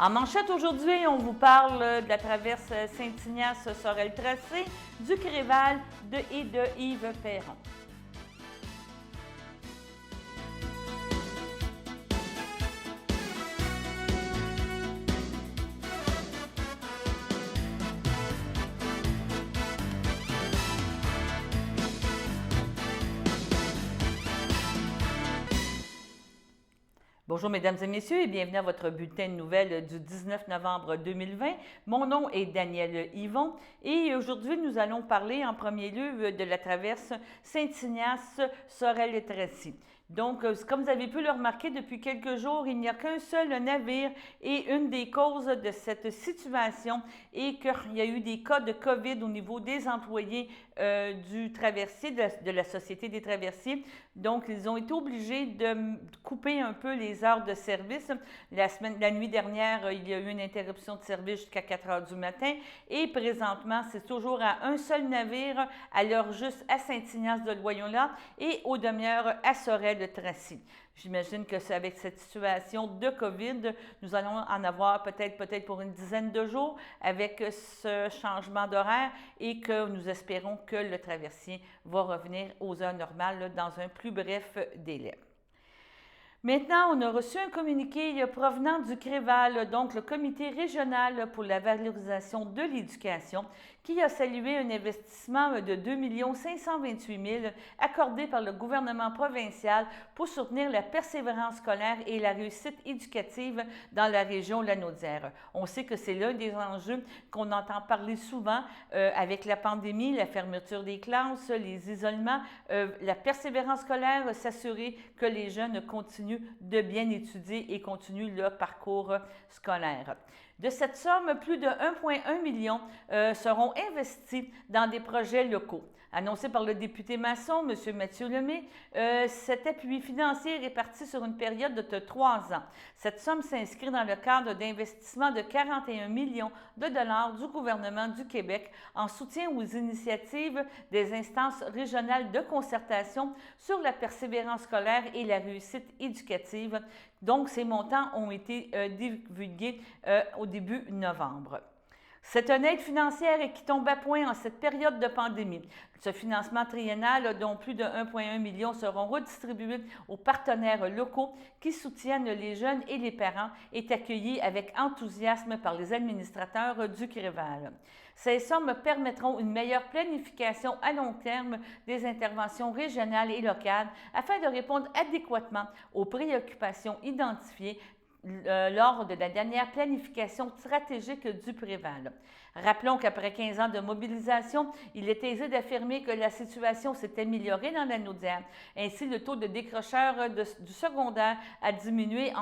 En manchette aujourd'hui, on vous parle de la traverse Saint-Ignace-Sorel-Tracé, du Créval et de Yves Perron. Bonjour mesdames et messieurs et bienvenue à votre bulletin de nouvelles du 19 novembre 2020. Mon nom est Danielle Yvon et aujourd'hui nous allons parler en premier lieu de la traverse Saint-Ignace-Sorel-Tracy. Donc, comme vous avez pu le remarquer depuis quelques jours, il n'y a qu'un seul navire et une des causes de cette situation est qu'il y a eu des cas de COVID au niveau des employés du traversier, de la Société des traversiers. Donc, ils ont été obligés de couper un peu les heures de service. La nuit dernière, il y a eu une interruption de service jusqu'à 4 heures du matin et présentement, c'est toujours à un seul navire à l'heure juste à Saint-Ignace-de-Loyola et aux demi-heures à Sorel-Tracy. J'imagine que c'est avec cette situation de COVID, nous allons en avoir peut-être pour une dizaine de jours avec ce changement d'horaire et que nous espérons que le traversier va revenir aux heures normales dans un plus bref délai. Maintenant, on a reçu un communiqué provenant du CREVAL, donc le Comité régional pour la valorisation de l'éducation, qui a salué un investissement de 2 528 000 accordé par le gouvernement provincial pour soutenir la persévérance scolaire et la réussite éducative dans la région Lanaudière. On sait que c'est l'un des enjeux qu'on entend parler souvent avec la pandémie, la fermeture des classes, les isolements, la persévérance scolaire, s'assurer que les jeunes continuent de bien étudier et continuent leur parcours scolaire. De cette somme, plus de 1,1 million seront investis dans des projets locaux. Annoncé par le député maçon, M. Mathieu Lemay, cet appui financier est réparti sur une période de 3 ans. Cette somme s'inscrit dans le cadre d'investissements de 41 millions de dollars du gouvernement du Québec en soutien aux initiatives des instances régionales de concertation sur la persévérance scolaire et la réussite éducative. Donc, ces montants ont été divulgués au début novembre. C'est une aide financière qui tombe à point en cette période de pandémie. Ce financement triennal, dont plus de 1,1 million seront redistribués aux partenaires locaux qui soutiennent les jeunes et les parents, est accueilli avec enthousiasme par les administrateurs du CREVAL. Ces sommes permettront une meilleure planification à long terme des interventions régionales et locales afin de répondre adéquatement aux préoccupations identifiées lors de la dernière planification stratégique du Préval. Rappelons qu'après 15 ans de mobilisation, il est aisé d'affirmer que la situation s'est améliorée dans la Naudière. Ainsi, le taux de décrocheurs du secondaire a diminué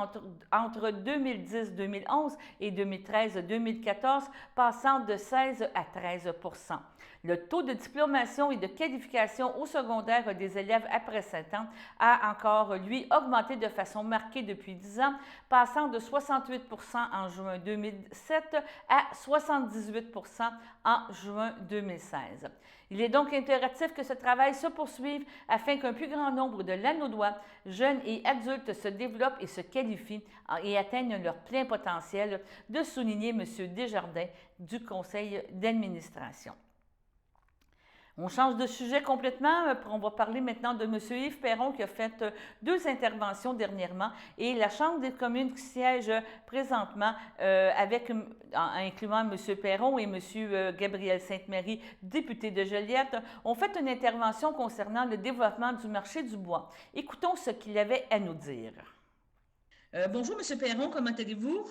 entre 2010-2011 et 2013-2014, passant de 16 à 13 %. Le taux de diplomation et de qualification au secondaire des élèves après 7 ans a encore, lui, augmenté de façon marquée depuis 10 ans, passant de 68 % en juin 2007 à 78 % en juin 2016. Il est donc impératif que ce travail se poursuive afin qu'un plus grand nombre de Lanaudois, jeunes et adultes, se développent et se qualifient et atteignent leur plein potentiel, de souligner M. Desjardins du conseil d'administration. On change de sujet complètement. On va parler maintenant de M. Yves Perron qui a fait 2 interventions dernièrement et la Chambre des communes qui siège présentement incluant M. Perron et M. Gabriel Sainte-Marie, député de Joliette, ont fait une intervention concernant le développement du marché du bois. Écoutons ce qu'il avait à nous dire. Bonjour, M. Perron, comment allez-vous?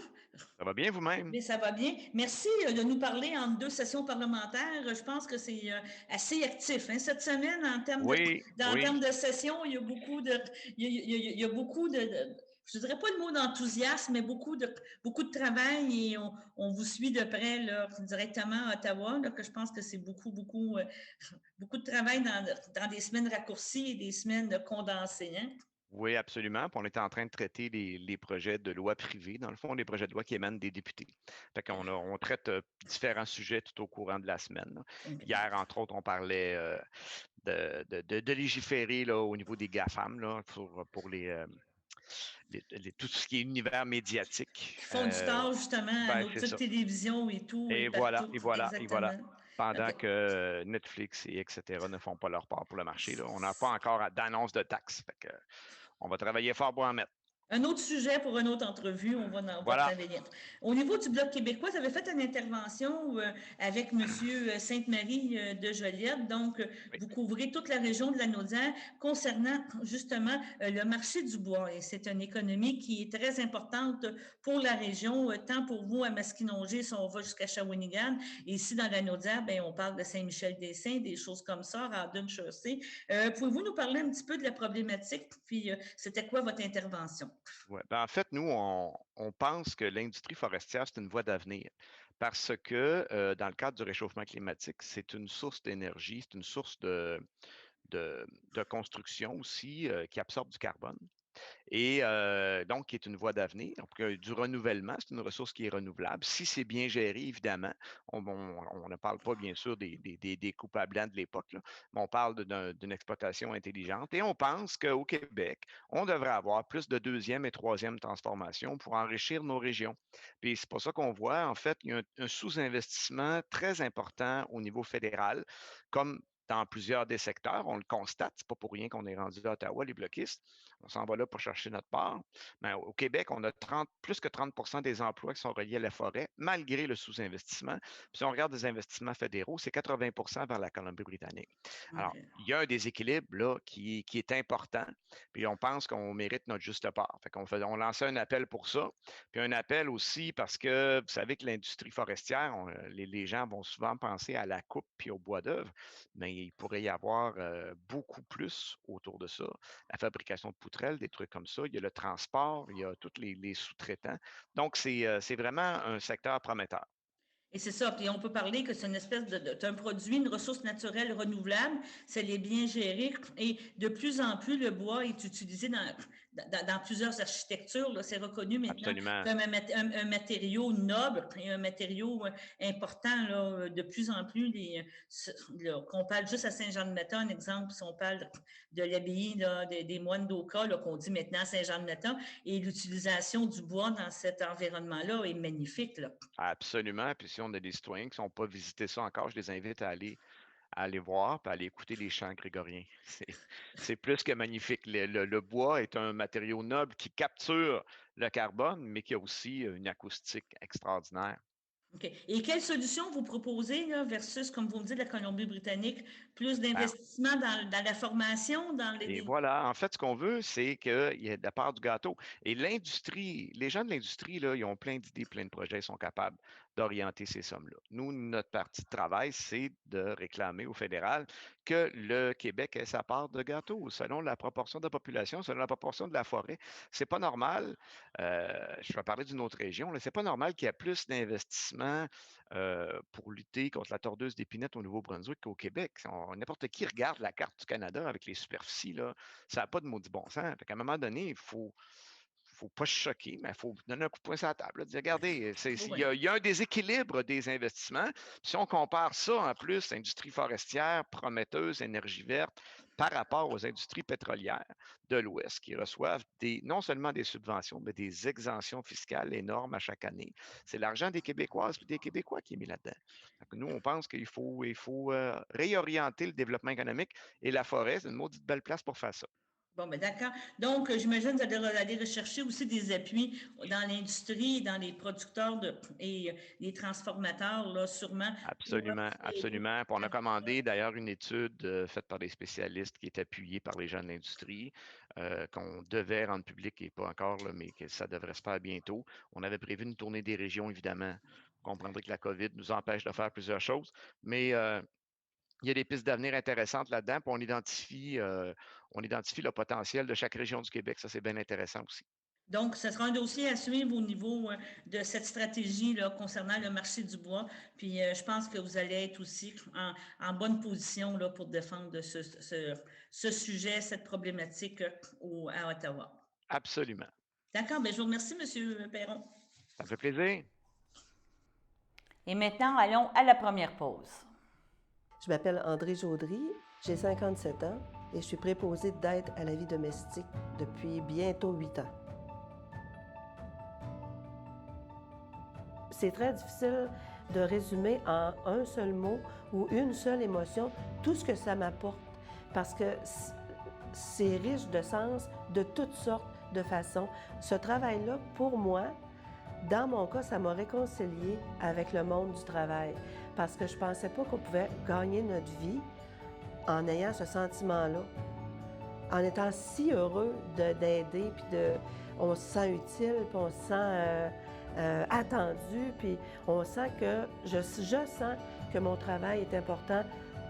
Ça va bien vous-même? Mais ça va bien. Merci de nous parler en 2 sessions parlementaires. Je pense que c'est assez actif. Hein. Cette semaine, Oui, en oui. termes de sessions, il y a beaucoup de, il y a beaucoup je ne dirais pas le mot d'enthousiasme, mais beaucoup de travail et on vous suit de près là, directement à Ottawa, là, que je pense que c'est beaucoup de travail dans des semaines raccourcies et des semaines condensées. Hein? Oui, absolument. Puis on était en train de traiter les projets de loi privés, dans le fond, les projets de loi qui émanent des députés. Fait on traite différents sujets tout au courant de la semaine. Là. Hier, entre autres, on parlait de légiférer là, au niveau des GAFAM là, pour tout ce qui est univers médiatique. Qui font du tort, justement, à Ben, nos c'est petites ça. télévisions et tout, et Et voilà, partout. et voilà, et voilà. Exactement. Pendant OK. que Netflix et etc. ne font pas leur part pour le marché, là. On n'a pas encore d'annonce de taxes. Fait que on va travailler fort pour en mettre. Un autre sujet pour une autre entrevue, on va Voilà. travailler. Au niveau du Bloc québécois, vous avez fait une intervention avec M. Sainte-Marie de Joliette. Donc, Oui, vous couvrez toute la région de la Naudière concernant justement le marché du bois. Et c'est une économie qui est très importante pour la région, tant pour vous à Masquinongé, si on va jusqu'à Shawinigan. Et ici, dans la Naudière, ben, on parle de Saint-Michel-des-Saints, des choses comme ça, Rawdon-Chaussée. Pouvez-vous nous parler un petit peu de la problématique? Puis, c'était quoi votre intervention? ouais. Ben, en fait, nous, on pense que l'industrie forestière, c'est une voie d'avenir parce que dans le cadre du réchauffement climatique, c'est une source d'énergie, c'est une source de construction aussi qui absorbe du carbone. Et donc, qui est une voie d'avenir. Donc, du renouvellement, c'est une ressource qui est renouvelable. Si c'est bien géré, évidemment, on ne parle pas, bien sûr, des coupables blancs de l'époque, là, mais on parle d'une exploitation intelligente. Et on pense qu'au Québec, on devrait avoir plus de deuxième et troisième transformation pour enrichir nos régions. Puis c'est pour ça qu'on voit, en fait, il y a un sous-investissement très important au niveau fédéral, comme dans plusieurs des secteurs. On le constate, c'est pas pour rien qu'on est rendu à Ottawa, les bloquistes. On s'en va là pour chercher notre part. Mais au Québec, on a plus que 30 des emplois qui sont reliés à la forêt, malgré le sous-investissement. Puis si on regarde les investissements fédéraux, c'est 80 vers la Colombie-Britannique. Alors, OK. il y a un déséquilibre là, qui est important, puis on pense qu'on mérite notre juste part. Fait on lançait un appel pour ça, puis un appel aussi parce que vous savez que l'industrie forestière, les gens vont souvent penser à la coupe puis au bois d'œuvre, mais il pourrait y avoir beaucoup plus autour de ça. La fabrication de poutrelles, des trucs comme ça. Il y a le transport, il y a tous les sous-traitants. Donc, c'est vraiment un secteur prometteur. Et c'est ça. Puis on peut parler que c'est une espèce d'un produit, une ressource naturelle renouvelable. Ça l'est bien géré. Et de plus en plus, le bois est utilisé dans plusieurs architectures. Là. C'est reconnu maintenant Absolument. comme un matériau noble et un matériau important. Là, de plus en plus, qu'on parle juste à Saint-Jean-de-Matha, un exemple, si on parle de l'abbaye des moines d'Oka, qu'on dit maintenant Saint-Jean-de-Matha, et l'utilisation du bois dans cet environnement-là est magnifique. Là. Absolument. Puis si on a des citoyens qui n'ont pas visité ça encore, je les invite à aller voir et à aller écouter les chants grégoriens. C'est plus que magnifique. Le bois est un matériau noble qui capture le carbone, mais qui a aussi une acoustique extraordinaire. OK. Et quelle solution vous proposez là, versus, comme vous me dites, la Colombie-Britannique, plus Ben, d'investissement dans la formation, dans et voilà, en fait, ce qu'on veut, c'est qu'il y ait de la part du gâteau. Et l'industrie, les gens de l'industrie, là, ils ont plein d'idées, plein de projets, ils sont capables d'orienter ces sommes-là. Nous, notre partie de travail, c'est de réclamer au fédéral que le Québec ait sa part de gâteau selon la proportion de la population, selon la proportion de la forêt. C'est pas normal, je vais parler d'une autre région, c'est pas normal qu'il y ait plus d'investissements pour lutter contre la tordeuse d'épinette au Nouveau-Brunswick qu'au Québec. N'importe qui regarde la carte du Canada avec les superficies, là, ça n'a pas de maudit bon sens. Fait qu'à un moment donné, il faut pas se choquer, mais il faut donner un coup de poing sur la table. Là, dire, regardez, oui. il y a un déséquilibre des investissements. Puis si on compare ça en plus, industrie forestière, prometteuse, énergie verte, par rapport aux industries pétrolières de l'Ouest qui reçoivent non seulement des subventions, mais des exemptions fiscales énormes à chaque année. C'est l'argent des Québécoises et des Québécois qui est mis là-dedans. Nous, on pense qu'il faut réorienter le développement économique et la forêt, c'est une maudite belle place pour faire ça. Bon, ben d'accord. Donc, j'imagine que vous allez aller rechercher aussi des appuis dans l'industrie, dans les producteurs et les transformateurs, là, sûrement, pour Absolument, aider absolument. Puis on a avec ça. commandé d'ailleurs une étude faite par des spécialistes qui est appuyée par les gens de l'industrie, qu'on devait rendre publique et pas encore, là, mais que ça devrait se faire bientôt. On avait prévu une tournée des régions, évidemment. Vous comprendrez que la COVID nous empêche de faire plusieurs choses, mais il y a des pistes d'avenir intéressantes là-dedans, puis on identifie le potentiel de chaque région du Québec. Ça, c'est bien intéressant aussi. Donc, ce sera un dossier à suivre au niveau de cette stratégie là, concernant le marché du bois. Puis, je pense que vous allez être aussi en bonne position là, pour défendre ce sujet, cette problématique à Ottawa. Absolument. D'accord, bien, je vous remercie, M. Perron. Ça me fait plaisir. Et maintenant, allons à la première pause. Je m'appelle André Jaudry, j'ai 57 ans et je suis préposée d'aide à la vie domestique depuis bientôt 8 ans. c'est très difficile de résumer en un seul mot ou une seule émotion tout ce que ça m'apporte parce que c'est riche de sens de toutes sortes de façons. Ce travail-là, pour moi, dans mon cas, ça m'a réconcilié avec le monde du travail parce que je ne pensais pas qu'on pouvait gagner notre vie en ayant ce sentiment-là, en étant si heureux d'aider, puis on se sent utile, puis on se sent attendu, puis on sent que je sens que mon travail est important,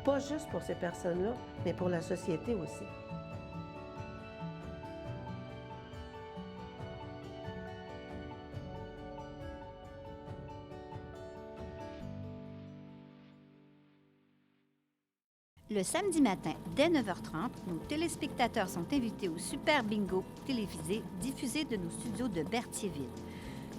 pas juste pour ces personnes-là, mais pour la société aussi. Le samedi matin, dès 9h30, nos téléspectateurs sont invités au Super Bingo télévisé diffusé de nos studios de Berthierville.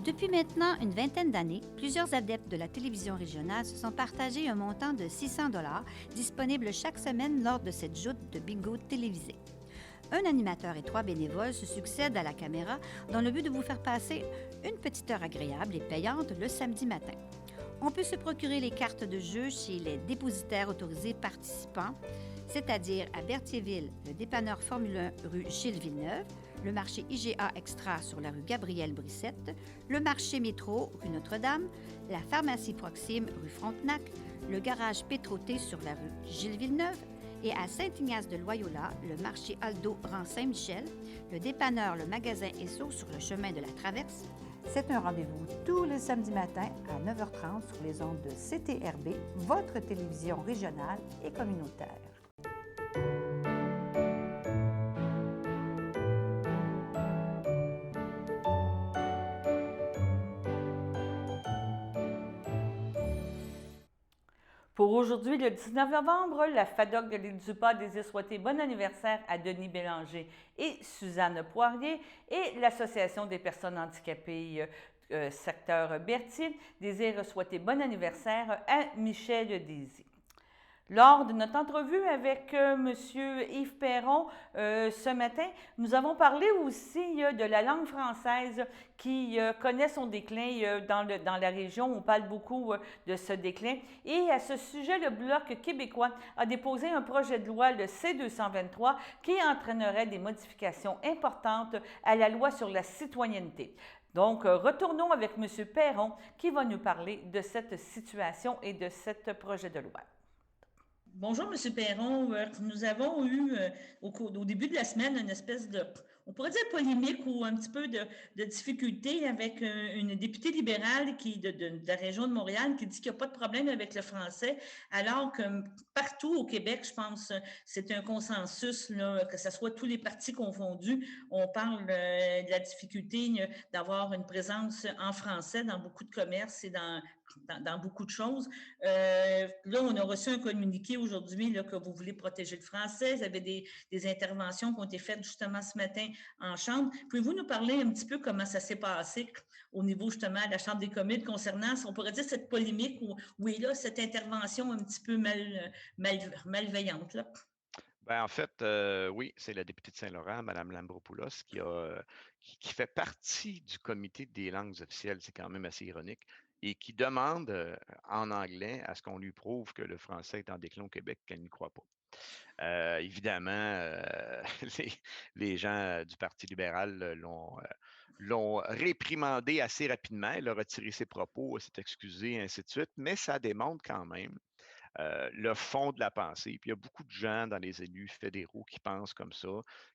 Depuis maintenant une vingtaine d'années, plusieurs adeptes de la télévision régionale se sont partagés un montant de 600 $ disponible chaque semaine lors de cette joute de bingo télévisé. Un animateur et 3 bénévoles se succèdent à la caméra dans le but de vous faire passer une petite heure agréable et payante le samedi matin. On peut se procurer les cartes de jeu chez les dépositaires autorisés participants, c'est-à-dire à Berthierville, le dépanneur Formule 1 rue Gilles Villeneuve, le marché IGA Extra sur la rue Gabrielle Brissette, le marché Métro rue Notre-Dame, la pharmacie Proxime rue Frontenac, le garage Pétroté sur la rue Gilles Villeneuve et à Saint-Ignace de Loyola, le marché Aldo rang Saint-Michel, le dépanneur Le Magasin Esso sur le chemin de la Traverse. C'est un rendez-vous tous les samedis matins à 9h30 sur les ondes de CTRB, votre télévision régionale et communautaire. Pour aujourd'hui, le 19 novembre, la FADOC de l'île du Pas désire souhaiter bon anniversaire à Denis Bélanger et Suzanne Poirier et l'Association des personnes handicapées secteur Berthier désire souhaiter bon anniversaire à Michel Désy. Lors de notre entrevue avec M. Yves Perron ce matin, nous avons parlé aussi de la langue française qui connaît son déclin dans la région. On parle beaucoup de ce déclin. Et à ce sujet, le Bloc québécois a déposé un projet de loi, le C-223, qui entraînerait des modifications importantes à la loi sur la citoyenneté. Donc, retournons avec M. Perron qui va nous parler de cette situation et de ce projet de loi. Bonjour, M. Perron. Nous avons eu au début de la semaine une espèce de, on pourrait dire polémique ou un petit peu de difficulté avec une députée libérale de la région de Montréal qui dit qu'il n'y a pas de problème avec le français, alors que partout au Québec, je pense, c'est un consensus, là, que ce soit tous les partis confondus, on parle de la difficulté d'avoir une présence en français dans beaucoup de commerces et dans beaucoup de choses. Là, on a reçu un communiqué aujourd'hui que vous voulez protéger le français. Vous avez des interventions qui ont été faites justement ce matin en Chambre. Pouvez-vous nous parler un petit peu comment ça s'est passé au niveau justement de la Chambre des communes concernant, on pourrait dire, cette polémique où est là cette intervention un petit peu malveillante, là? En fait, oui, c'est la députée de Saint-Laurent, Mme Lambropoulos, qui fait partie du comité des langues officielles. C'est quand même assez ironique. Et qui demande en anglais à ce qu'on lui prouve que le français est en déclin au Québec, qu'elle n'y croit pas. Évidemment, les gens du Parti libéral l'ont réprimandé assez rapidement. Il a retiré ses propos, s'est excusé, ainsi de suite. Mais ça démontre quand même le fond de la pensée. Puis il y a beaucoup de gens dans les élus fédéraux qui pensent comme ça,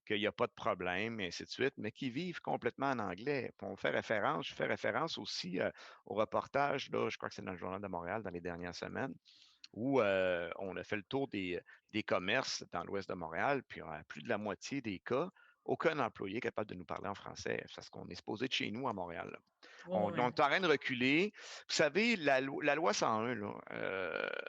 qu'il n'y a pas de problème, et ainsi de suite, mais qui vivent complètement en anglais. Puis je fais référence aussi au reportage, là, je crois que c'est dans le Journal de Montréal dans les dernières semaines, où on a fait le tour des commerces dans l'ouest de Montréal, puis à plus de la moitié des cas, aucun employé capable de nous parler en français, parce qu'on est supposé de chez nous à Montréal, là. On est en train de reculer. Vous savez, la loi 101, là,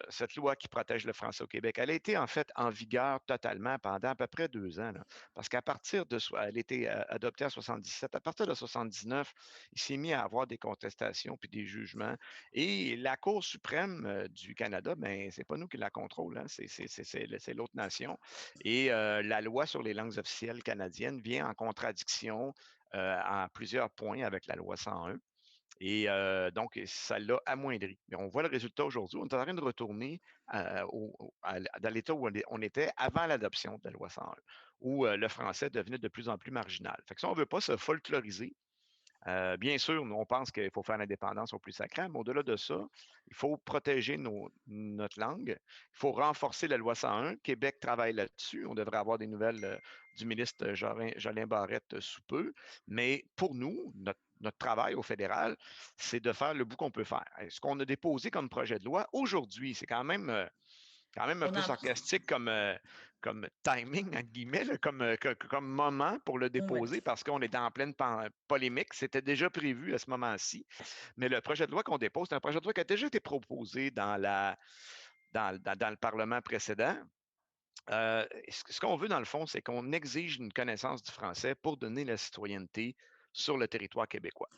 cette loi qui protège le français au Québec, elle a été en fait en vigueur totalement pendant à peu près 2 ans. Là, parce qu'à partir de, elle a été adoptée en 77, à partir de 79, il s'est mis à avoir des contestations puis des jugements. Et la Cour suprême du Canada, ben, c'est pas nous qui la contrôle, hein, c'est l'autre nation. Et la loi sur les langues officielles canadiennes vient en contradiction en plusieurs points avec la loi 101. Et donc, ça l'a amoindri. Mais on voit le résultat aujourd'hui. On est en train de retourner dans l'état où on était avant l'adoption de la loi 101, où le français devenait de plus en plus marginal. Fait que ça, on ne veut pas se folkloriser. Bien sûr, nous, on pense qu'il faut faire l'indépendance au plus sacré, mais au-delà de ça, il faut protéger notre langue. Il faut renforcer la loi 101. Québec travaille là-dessus. On devrait avoir des nouvelles du ministre Jolin Barrette sous peu. Mais pour nous, notre travail au fédéral, c'est de faire le bout qu'on peut faire. Et ce qu'on a déposé comme projet de loi aujourd'hui, c'est quand même un On peu en... sarcastique comme timing, entre guillemets, là, comme moment pour le Oui. déposer parce qu'on est en pleine polémique. C'était déjà prévu à ce moment-ci. Mais le projet de loi qu'on dépose, c'est un projet de loi qui a déjà été proposé dans le Parlement précédent. Ce qu'on veut, dans le fond, c'est qu'on exige une connaissance du français pour donner la citoyenneté sur le territoire québécois.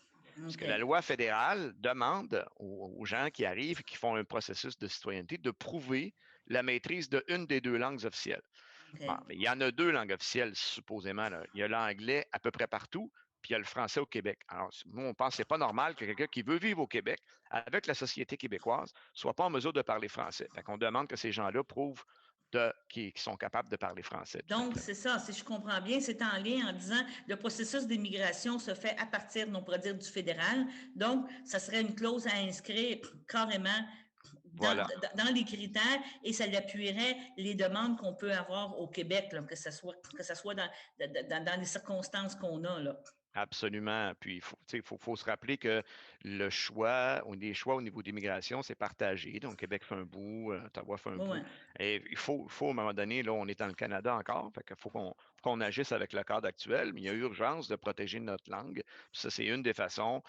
Parce que OK. la loi fédérale demande aux gens qui arrivent et qui font un processus de citoyenneté de prouver la maîtrise d'une des deux langues officielles. OK. Bon, mais il y en a deux langues officielles, supposément. Là. Il y a l'anglais à peu près partout, puis il y a le français au Québec. Alors, nous, on pense que ce n'est pas normal que quelqu'un qui veut vivre au Québec avec la société québécoise ne soit pas en mesure de parler français. Fait qu'on demande que ces gens-là prouvent qu'ils sont capables de parler français, tout Donc, simplement. c'est ça, si je comprends bien, c'est en lien en disant le processus d'immigration se fait à partir, on pourrait dire, du fédéral. Donc, ça serait une clause à inscrire carrément Voilà. dans les critères et ça appuierait les demandes qu'on peut avoir au Québec, là, que ce soit dans les circonstances qu'on a. Là. Absolument. Puis, il faut se rappeler que les choix au niveau d'immigration, c'est partagé. Donc, Québec fait un bout, Ottawa fait un bout. Ouais. Et à un moment donné, là, on est dans le Canada encore. Fait qu'il faut qu'on agisse avec le cadre actuel, mais il y a urgence de protéger notre langue. Puis ça, c'est une des façons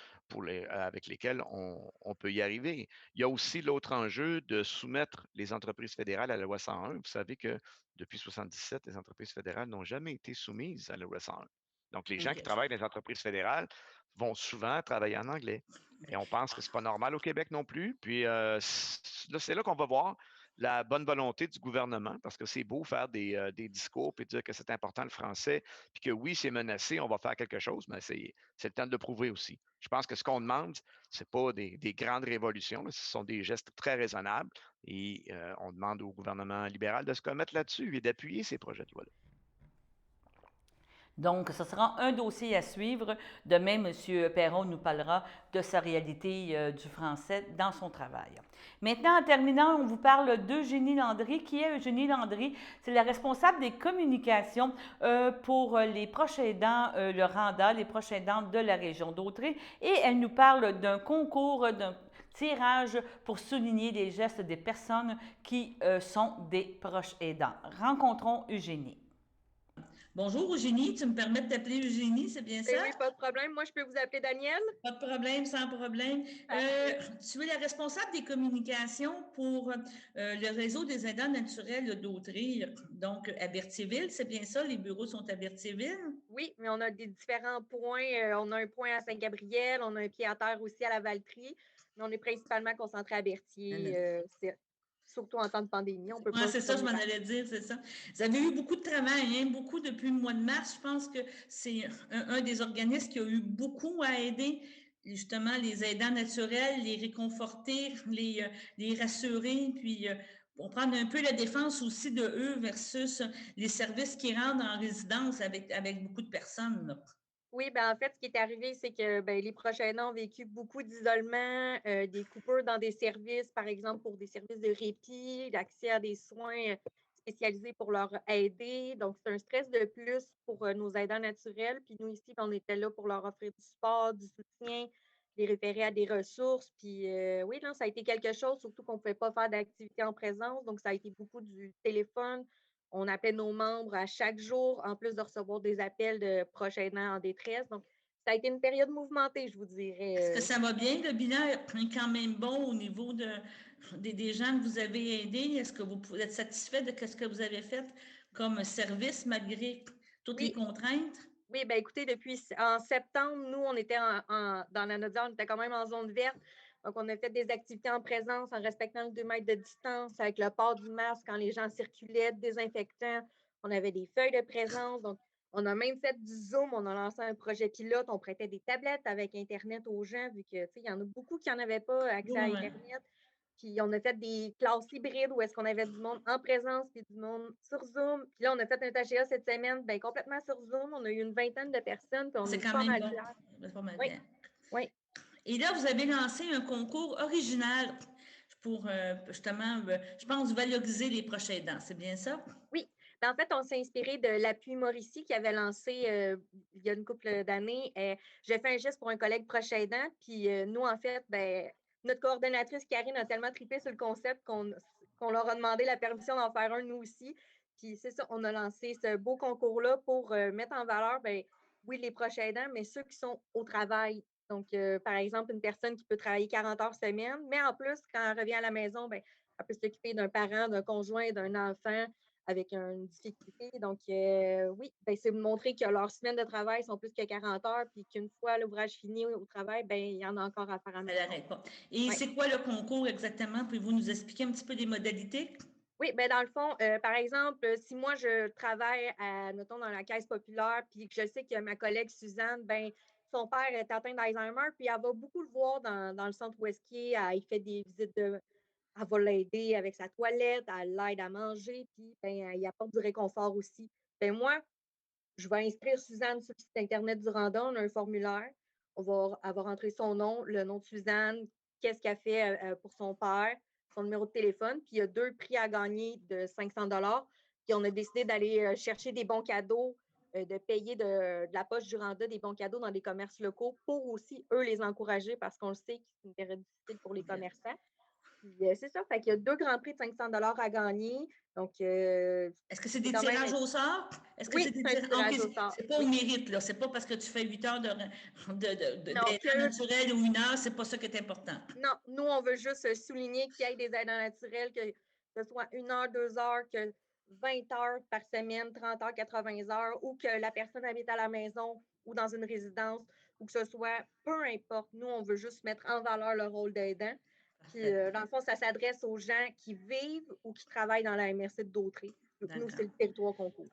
avec lesquelles on peut y arriver. Il y a aussi l'autre enjeu de soumettre les entreprises fédérales à la loi 101. Vous savez que depuis 1977, les entreprises fédérales n'ont jamais été soumises à la loi 101. Donc, les gens qui OK. travaillent dans les entreprises fédérales vont souvent travailler en anglais. Et on pense que ce n'est pas normal au Québec non plus. Puis c'est là qu'on va voir la bonne volonté du gouvernement, parce que c'est beau faire des discours et dire que c'est important le français, puis que oui, c'est menacé, on va faire quelque chose, mais c'est le temps de le prouver aussi. Je pense que ce qu'on demande, ce n'est pas des grandes révolutions, là, ce sont des gestes très raisonnables et on demande au gouvernement libéral de se commettre là-dessus et d'appuyer ces projets de loi-là. Donc, ce sera un dossier à suivre. Demain, M. Perron nous parlera de sa réalité du français dans son travail. Maintenant, en terminant, on vous parle d'Eugénie Landry. Qui est Eugénie Landry? C'est la responsable des communications pour les proches aidants, le RANDA, les proches aidants de la région d'Autrey. Et elle nous parle d'un concours, d'un tirage pour souligner les gestes des personnes qui sont des proches aidants. Rencontrons Eugénie. Bonjour Eugénie, tu me permets de t'appeler Eugénie, c'est bien ça? Oui, pas de problème. Moi, je peux vous appeler Danielle? Pas de problème, sans problème. Tu es la responsable des communications pour le réseau des aidants naturels d'Autrey, donc à Berthierville, c'est bien ça? Les bureaux sont à Berthierville? Oui, mais on a des différents points. On a un point à Saint-Gabriel, on a un pied à terre aussi à la Valtrie, mais on est principalement concentré à Berthier. Surtout en temps de pandémie, on peut Oui, pas c'est se ça, je m'en promener allais dire, c'est ça. Vous avez eu beaucoup de travail, hein, beaucoup depuis le mois de mars. Je pense que c'est un des organismes qui a eu beaucoup à aider justement les aidants naturels, les réconforter, les rassurer, puis on prend un peu la défense aussi de eux versus les services qu'ils rendent en résidence avec beaucoup de personnes. Là. Oui, ben en fait, ce qui est arrivé, c'est que les proches aidants ont vécu beaucoup d'isolement, des coupures dans des services, par exemple pour des services de répit, d'accès à des soins spécialisés pour leur aider. Donc, c'est un stress de plus pour nos aidants naturels. Puis nous, ici, on était là pour leur offrir du support, du soutien, les référer à des ressources. Puis oui, là, ça a été quelque chose, surtout qu'on ne pouvait pas faire d'activité en présence. Donc, ça a été beaucoup du téléphone. On appelle nos membres à chaque jour, en plus de recevoir des appels de proches aidants en détresse. Donc, ça a été une période mouvementée, je vous dirais. Est-ce que ça va bien? Le bilan est quand même bon au niveau des gens que vous avez aidés. Est-ce que vous êtes satisfait de ce que vous avez fait comme service malgré toutes les Oui, contraintes? oui, ben écoutez, depuis en septembre, nous, on était dans la Nodière, on était quand même en zone verte. Donc, on a fait des activités en présence en respectant le 2 mètres de distance, avec le port du masque quand les gens circulaient, désinfectant. On avait des feuilles de présence. Donc, On a même fait du Zoom, on a lancé un projet pilote, on prêtait des tablettes avec Internet aux gens, vu que, tu sais, il y en a beaucoup qui n'en avaient pas accès à Ouais. Internet. Puis on a fait des classes hybrides où est-ce qu'on avait du monde en présence puis du monde sur Zoom. Puis là, on a fait un TGA cette semaine, ben complètement sur Zoom. On a eu une vingtaine de personnes, puis on C'est est quand pas même mal bon. fiers. C'est pas mal Oui, bien. oui. Et là, vous avez lancé un concours original pour justement, je pense, valoriser les proches aidants. C'est bien ça? Oui. Ben, en fait, on s'est inspiré de l'appui Mauricie qui avait lancé il y a une couple d'années. J'ai fait un geste pour un collègue proche aidant. Puis nous, en fait, ben, notre coordonnatrice Karine a tellement trippé sur le concept qu'on leur a demandé la permission d'en faire un, nous aussi. Puis c'est ça, on a lancé ce beau concours-là pour mettre en valeur, ben, oui, les proches aidants, mais ceux qui sont au travail. Donc, par exemple, une personne qui peut travailler 40 heures semaine, mais en plus, quand elle revient à la maison, ben, elle peut s'occuper d'un parent, d'un conjoint, d'un enfant avec une difficulté. Donc, oui, ben, c'est montrer que leurs semaines de travail sont plus que 40 heures, puis qu'une fois l'ouvrage fini au travail, ben, il y en a encore à faire à la Elle maison. n'arrête pas. Et Ouais. c'est quoi le concours exactement? Pouvez-vous nous expliquer un petit peu les modalités? Oui, ben dans le fond, par exemple, si moi je travaille mettons, dans la caisse populaire, puis que je sais que ma collègue Suzanne, ben son père est atteint d'Alzheimer, puis elle va beaucoup le voir dans le centre où est-ce qu'il est. Il fait des visites elle va l'aider avec sa toilette, elle l'aide à manger, puis ben, il apporte du réconfort aussi. Ben moi, je vais inscrire Suzanne sur le site Internet du Randon, on a un formulaire. Elle va rentrer son nom, le nom de Suzanne, qu'est-ce qu'elle fait pour son père, son numéro de téléphone. Puis il y a 2 prix à gagner de 500 Puis on a décidé d'aller chercher des bons cadeaux, de payer de la poche du Randa des bons cadeaux dans des commerces locaux pour aussi, eux, les encourager parce qu'on le sait que c'est une période difficile pour les commerçants. Puis c'est ça, fait qu'il y a 2 grands prix de 500 à gagner. Donc, Est-ce que c'est des quand même. tirages au sort? Est-ce que Oui, c'est des c'est un tirages? tirage au OK, sort. c'est pas au Oui. mérite, là. C'est pas parce que tu fais 8 heures Non, d'aide naturelle ou 1 heure, c'est pas ça qui est important. non, nous, on veut juste souligner qu'il y ait des aidants naturels, que ce soit 1 heure, 2 heures, que 20 heures par semaine, 30 heures, 80 heures, ou que la personne habite à la maison ou dans une résidence, ou que ce soit, peu importe. Nous, on veut juste mettre en valeur le rôle d'aidant. Puis, dans le fond, ça s'adresse aux gens qui vivent ou qui travaillent dans la MRC de Dautré. Donc, nous, c'est le territoire qu'on couvre.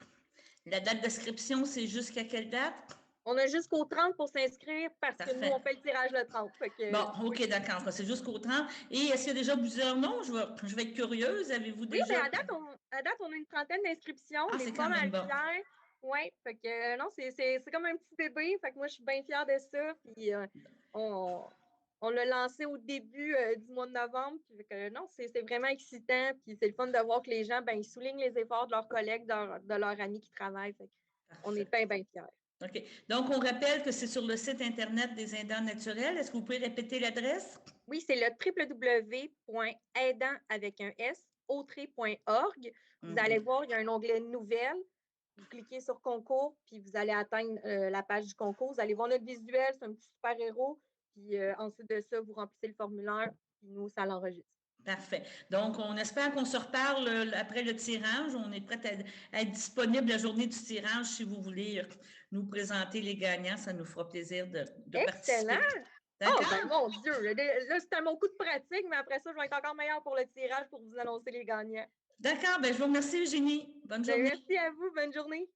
La date d'inscription, c'est jusqu'à quelle date? On a jusqu'au 30 pour s'inscrire parce que Parfait. nous, on fait le tirage le 30. Bon, OK, d'accord. C'est jusqu'au 30. Et est-ce qu'il y a déjà plusieurs noms? Je vais être curieuse. Avez-vous Oui, déjà... bien, à date, on a une trentaine d'inscriptions. Ah, On c'est est pas quand même mal bon. fiers. Oui, fait que non, c'est comme un petit bébé. Fait que moi, je suis bien fière de ça. Puis on l'a lancé au début du mois de novembre. Puis, fait que, non, c'est vraiment excitant. Puis c'est le fun de voir que les gens, ben, ils soulignent les efforts de leurs collègues, de leurs amis qui travaillent. Fait on est bien, bien fiers. OK. Donc, on rappelle que c'est sur le site Internet des aidants naturels. Est-ce que vous pouvez répéter l'adresse? Oui, c'est le www.aidant.org. Vous allez voir, il y a un onglet Nouvelles. Vous cliquez sur Concours, puis vous allez atteindre la page du concours. Vous allez voir notre visuel, c'est un petit super-héros. Puis ensuite de ça, vous remplissez le formulaire, puis nous, ça l'enregistre. Parfait. Donc, on espère qu'on se reparle après le tirage. On est prêt à être disponible la journée du tirage si vous voulez nous présenter les gagnants. Ça nous fera plaisir de participer. Excellent! Oh, ben mon Dieu! Là, c'était mon coup de pratique, mais après ça, je vais être encore meilleure pour le tirage pour vous annoncer les gagnants. D'accord. Ben, je vous remercie, Eugénie. Bonne journée. Merci à vous. Bonne journée.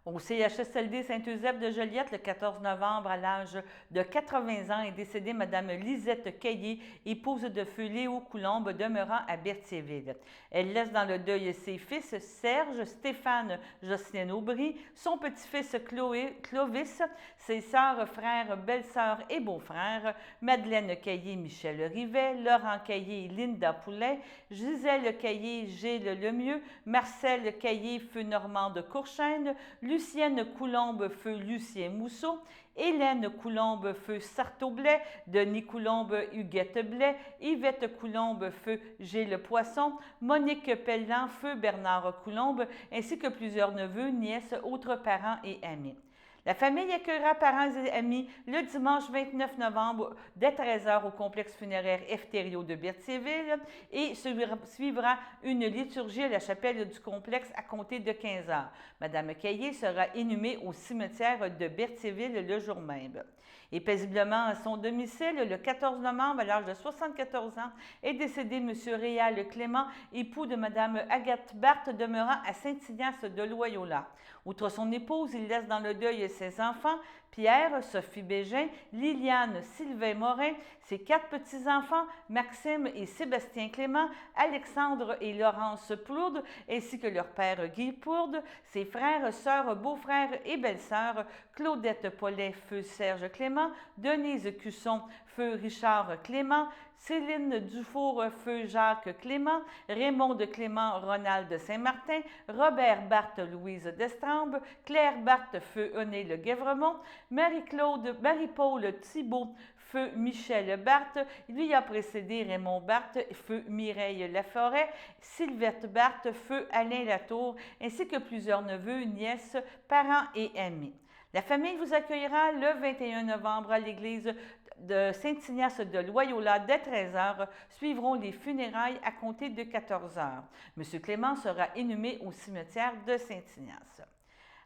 Au CHSLD Saint-Eusèbe de Joliette, le 14 novembre, à l'âge de 80 ans, est décédée Mme Lisette Caillé, épouse de feu Léo Coulombe, demeurant à Berthierville. Elle laisse dans le deuil ses fils Serge, Stéphane, Jocelyne Aubry, son petit-fils Clovis, ses sœurs, frères, belles-sœurs et beaux-frères, Madeleine Caillé, Michel Rivet, Laurent Caillé, Linda Poulet, Gisèle Caillé, Gilles Lemieux, Marcel Caillé, Feu Normand de Courchaine, Lucie Lucienne Coulombe, feu Lucien Mousseau, Hélène Coulombe, feu Sarteau-Blais, Denis Coulombe, Huguette Blais, Yvette Coulombe, feu Gilles Poisson, Monique Pellan, feu Bernard Coulombe, ainsi que plusieurs neveux, nièces, autres parents et amis. La famille accueillera parents et amis le dimanche 29 novembre dès 13h au complexe funéraire Efterio de Berthierville et suivra une liturgie à la chapelle du complexe à compter de 15h. Madame Caillé sera inhumée au cimetière de Berthierville le jour même. Et paisiblement à son domicile, le 14 novembre, à l'âge de 74 ans, est décédé M. Réal Clément, époux de Mme Agathe Barthe, demeurant à Saint-Ignace de Loyola. Outre son épouse, il laisse dans le deuil ses enfants, Pierre, Sophie Bégin, Liliane, Sylvain Morin, ses 4 petits-enfants, Maxime et Sébastien Clément, Alexandre et Laurence Plourde, ainsi que leur père Guy Plourde, ses frères, sœurs, beaux-frères et belles-sœurs, Claudette Paulet, feu Serge Clément, Denise Cusson, feu Richard Clément, Céline Dufour, feu Jacques Clément, Raymond de Clément, Ronald Saint-Martin, Robert Barthe, Louise Destrambes, Claire Barthe, feu Oné Le Guèvremont, Marie-Paul Thibault, feu Michel Barthe, lui a précédé Raymond Barthe, feu Mireille Laforêt, Sylvette Barthe, feu Alain Latour, ainsi que plusieurs neveux, nièces, parents et amis. La famille vous accueillera le 21 novembre à l'église de Saint-Ignace de Loyola dès 13h. Suivront les funérailles à compter de 14h. M. Clément sera inhumé au cimetière de Saint-Ignace.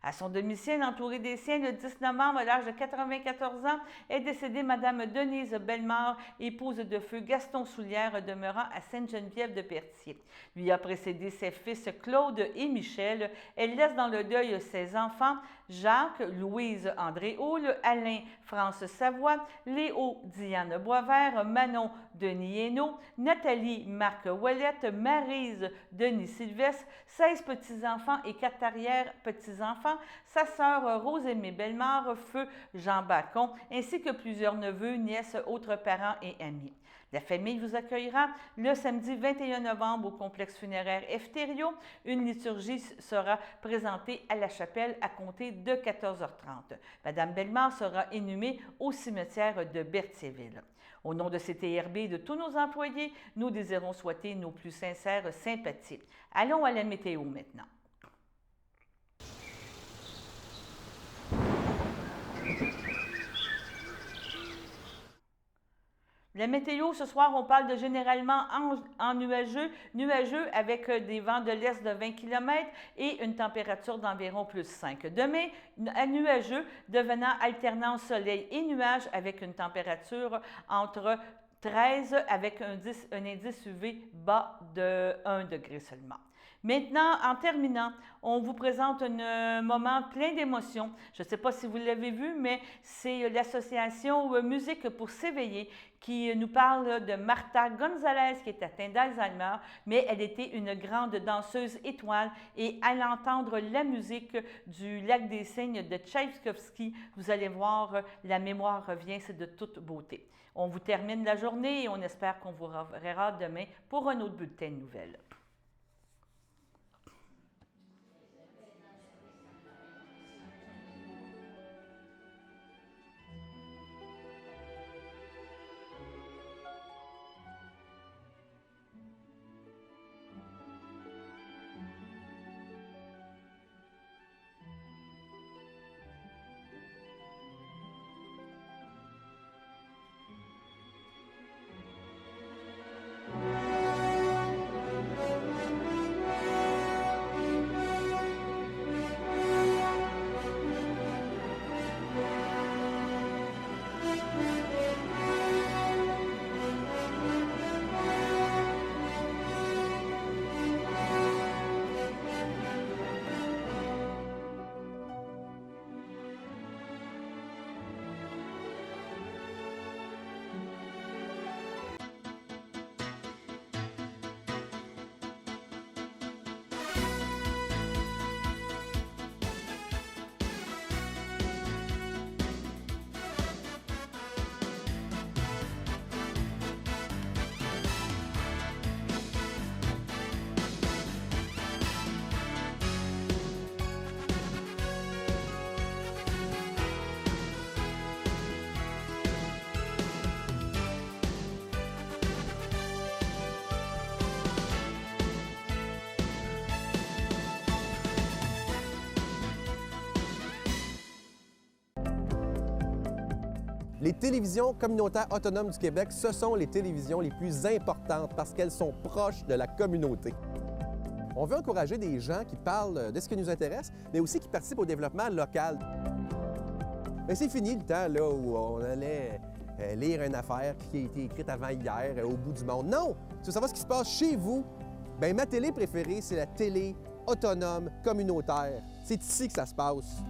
À son domicile, entouré des siens, le 10 novembre, à l'âge de 94 ans, est décédée Mme Denise Bellemare, épouse de feu Gaston Soulière, demeurant à Sainte-Geneviève-de-Pertier. Lui a précédé ses fils Claude et Michel. Elle laisse dans le deuil ses enfants, Jacques, Louise André Houle, Alain France Savoie, Léo Diane Boisvert, Manon Denis Hainaut, Nathalie Marc Ouellette, Maryse Denis Sylvestre, 16 petits-enfants et 4 arrière-petits-enfants, sa sœur Rose-Aimée Bellemare, feu Jean Bacon, ainsi que plusieurs neveux, nièces, autres parents et amis. La famille vous accueillera le samedi 21 novembre au complexe funéraire Efterio. Une liturgie sera présentée à la chapelle à compter de 14h30. Madame Bellemare sera inhumée au cimetière de Berthierville. Au nom de CTRB et de tous nos employés, nous désirons souhaiter nos plus sincères sympathies. Allons à la météo maintenant. La météo, ce soir, on parle de généralement en nuageux avec des vents de l'est de 20 km et une température d'environ plus 5. Demain, à nuageux, devenant alternance soleil et nuages avec une température entre 13 avec un indice UV bas de 1 degré seulement. Maintenant, en terminant, on vous présente un moment plein d'émotions. Je ne sais pas si vous l'avez vu, mais c'est l'association Musique pour s'éveiller qui nous parle de Martha Gonzalez qui est atteinte d'Alzheimer, mais elle était une grande danseuse étoile et à l'entendre la musique du Lac des Cygnes de Tchaïkovski, vous allez voir, la mémoire revient, c'est de toute beauté. On vous termine la journée et on espère qu'on vous reverra demain pour un autre bulletin de nouvelles. Les télévisions communautaires autonomes du Québec, ce sont les télévisions les plus importantes parce qu'elles sont proches de la communauté. On veut encourager des gens qui parlent de ce qui nous intéresse, mais aussi qui participent au développement local. Mais c'est fini le temps là, où on allait lire une affaire qui a été écrite avant hier au bout du monde. Non! Tu veux savoir ce qui se passe chez vous? Bien, ma télé préférée, c'est la télé autonome communautaire. C'est ici que ça se passe.